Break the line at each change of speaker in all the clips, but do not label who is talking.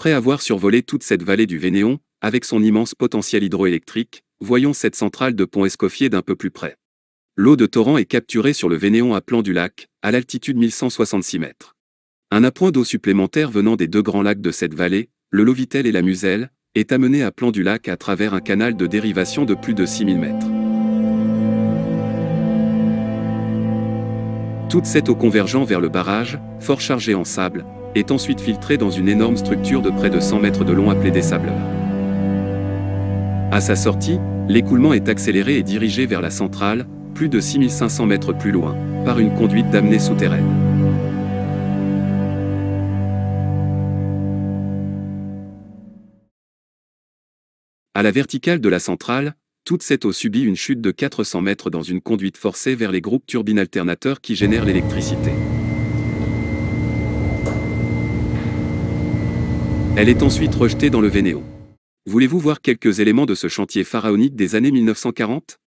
Après avoir survolé toute cette vallée du Vénéon, avec son immense potentiel hydroélectrique, voyons cette centrale de Pont-Escoffier d'un peu plus près. L'eau de torrent est capturée sur le Vénéon à plan du lac, à l'altitude 1166 mètres. Un appoint d'eau supplémentaire venant des deux grands lacs de cette vallée, le Lovitel et la Muselle, est amené à plan du lac à travers un canal de dérivation de plus de 6000 mètres. Toute cette eau convergeant vers le barrage, fort chargée en sable, est ensuite filtrée dans une énorme structure de près de 100 mètres de long appelée des sableurs. À sa sortie, l'écoulement est accéléré et dirigé vers la centrale, plus de 6500 mètres plus loin, par une conduite d'amenée souterraine. À la verticale de la centrale, toute cette eau subit une chute de 400 mètres dans une conduite forcée vers les groupes turbines alternateurs qui génèrent l'électricité. Elle est ensuite rejetée dans le Vénéon. Voulez-vous voir quelques éléments de ce chantier pharaonique des années 1940 ?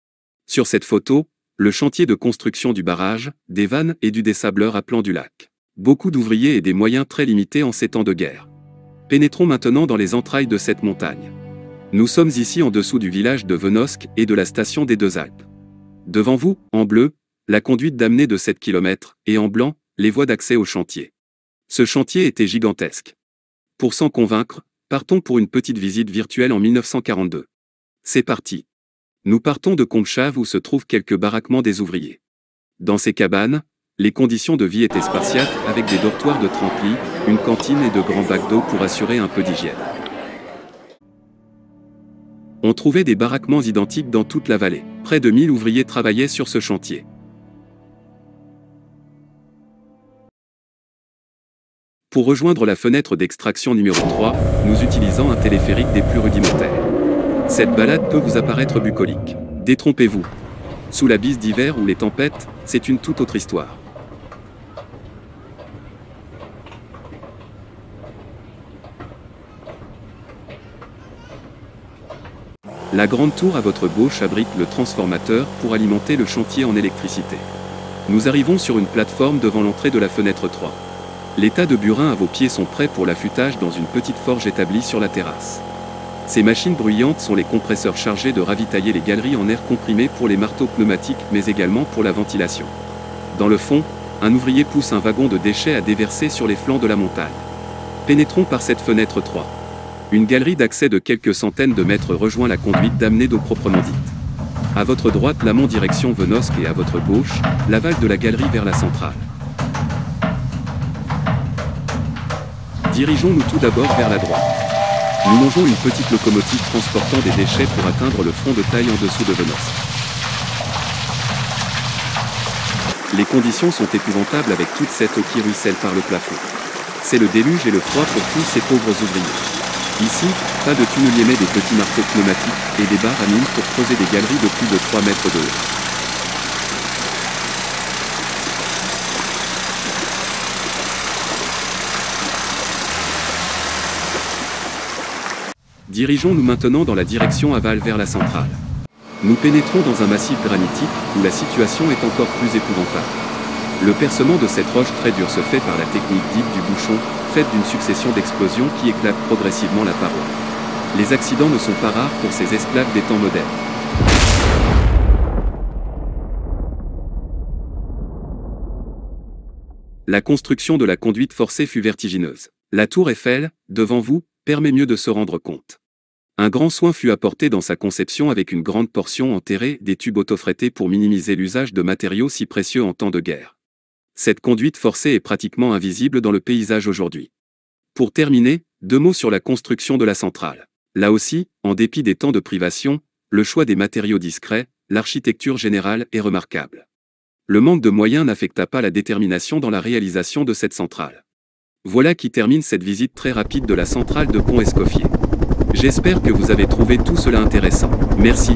Sur cette photo, le chantier de construction du barrage, des vannes et du dessableur à plan du lac. Beaucoup d'ouvriers et des moyens très limités en ces temps de guerre. Pénétrons maintenant dans les entrailles de cette montagne. Nous sommes ici en dessous du village de Venosque et de la station des Deux Alpes. Devant vous, en bleu, la conduite d'amenée de 7 km, et en blanc, les voies d'accès au chantier. Ce chantier était gigantesque. Pour s'en convaincre, partons pour une petite visite virtuelle en 1942. C'est parti. Nous partons de Compchave où se trouvent quelques baraquements des ouvriers. Dans ces cabanes, les conditions de vie étaient spartiates avec des dortoirs de 30 lits, une cantine et de grands bacs d'eau pour assurer un peu d'hygiène. On trouvait des baraquements identiques dans toute la vallée. Près de 1000 ouvriers travaillaient sur ce chantier. Pour rejoindre la fenêtre d'extraction numéro 3, nous utilisons un téléphérique des plus rudimentaires. Cette balade peut vous apparaître bucolique. Détrompez-vous. Sous la bise d'hiver ou les tempêtes, c'est une toute autre histoire. La grande tour à votre gauche abrite le transformateur pour alimenter le chantier en électricité. Nous arrivons sur une plateforme devant l'entrée de la fenêtre 3. Les tas de burins à vos pieds sont prêts pour l'affûtage dans une petite forge établie sur la terrasse. Ces machines bruyantes sont les compresseurs chargés de ravitailler les galeries en air comprimé pour les marteaux pneumatiques mais également pour la ventilation. Dans le fond, un ouvrier pousse un wagon de déchets à déverser sur les flancs de la montagne. Pénétrons par cette fenêtre 3. Une galerie d'accès de quelques centaines de mètres rejoint la conduite d'amenée d'eau proprement dite. À votre droite, l'amont direction Venosque et à votre gauche, l'aval de la galerie vers la centrale. Dirigeons-nous tout d'abord vers la droite. Nous longeons une petite locomotive transportant des déchets pour atteindre le front de taille en dessous de Venosque. Les conditions sont épouvantables avec toute cette eau qui ruisselle par le plafond. C'est le déluge et le froid pour tous ces pauvres ouvriers. Ici, pas de tunneliers mais des petits marteaux pneumatiques et des barres à mine pour creuser des galeries de plus de 3 mètres de haut. Dirigeons-nous maintenant dans la direction aval vers la centrale. Nous pénétrons dans un massif granitique où la situation est encore plus épouvantable. Le percement de cette roche très dure se fait par la technique dite du bouchon, faite d'une succession d'explosions qui éclatent progressivement la paroi. Les accidents ne sont pas rares pour ces esclaves des temps modernes. La construction de la conduite forcée fut vertigineuse. La tour Eiffel, devant vous, permet mieux de se rendre compte. Un grand soin fut apporté dans sa conception avec une grande portion enterrée des tubes autofrétés pour minimiser l'usage de matériaux si précieux en temps de guerre. Cette conduite forcée est pratiquement invisible dans le paysage aujourd'hui. Pour terminer, 2 mots sur la construction de la centrale. Là aussi, en dépit des temps de privation, le choix des matériaux discrets, l'architecture générale est remarquable. Le manque de moyens n'affecta pas la détermination dans la réalisation de cette centrale. Voilà qui termine cette visite très rapide de la centrale de Pont-Escoffier. J'espère que vous avez trouvé tout cela intéressant. Merci.